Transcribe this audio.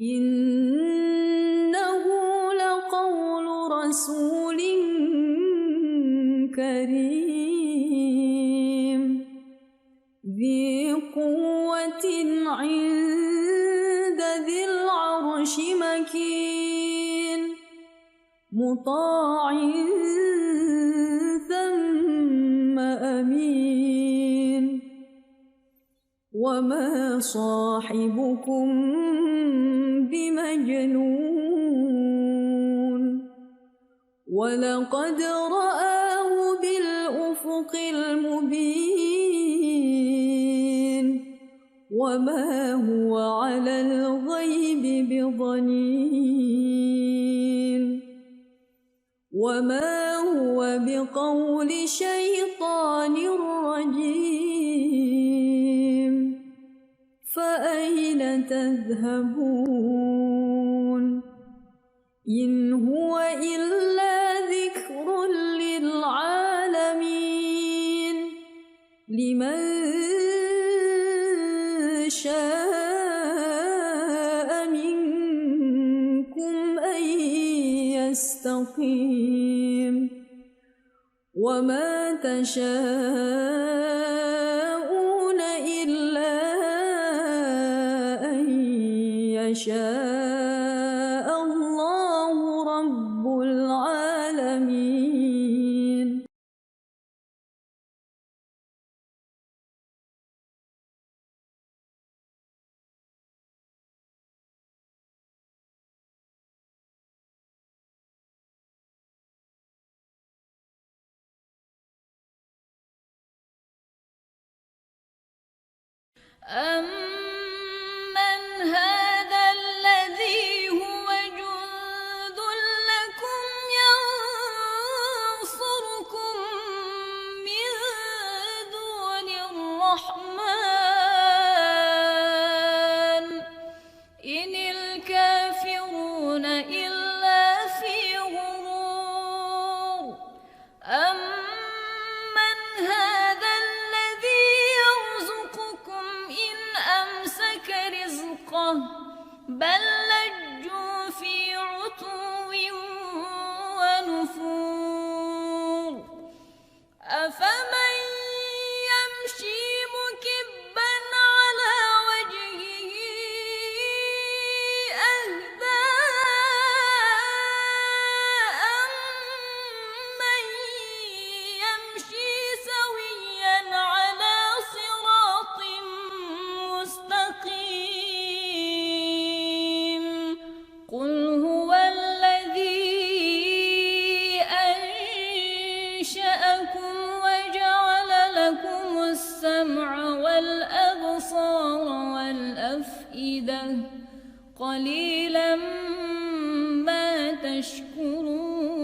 إنه لقول رسول كريم ذي قوة عند ذي العرش مكين مطاع ثم أمين وما صاحبكم بمجنون ولقد رآه بالأفق المبين وما هو على الغيب بضنين وما هو بقول شيطان رجيم فأين تذهبون إن هو إلا ذكر للعالمين لمن شاء منكم أن يستقيم وما تشاءون إلا أن يشاء الله رب العالمين. أَمَّنْ هَذَا الَّذِي هُوَ جُندٌ لَّكُمْ يَنصُرُكُم مِّن دُونِ الرَّحْمَٰنِ إِنِ الْكَافِرُونَ إِلَّا فِي غُرُورٍ أَمَّنْ هَذَا الَّذِي يَرْزُقُكُمْ إِنْ أَمْسَكَ رِزْقَهُ بَل لَّجُّوا فِي عُتُوٍّ وَنُفُورٍ أَفَمَن يَمْشِي مُكِبًّا عَلَى وَجْهِهِ أَهْدَىٰ أَمَّن يَمْشِي سَوِيًّا عَلَى صِرَاطٍ مُّسْتَقِيمٍ قُلْ هُوَ الَّذِي أَنشَأَكُمْ وَجَعَلَ لَكُمُ السَّمْعَ وَالْأَبْصَارَ وَالْأَفْئِدَةَ قَلِيلًا مَا تَشْكُرُونَ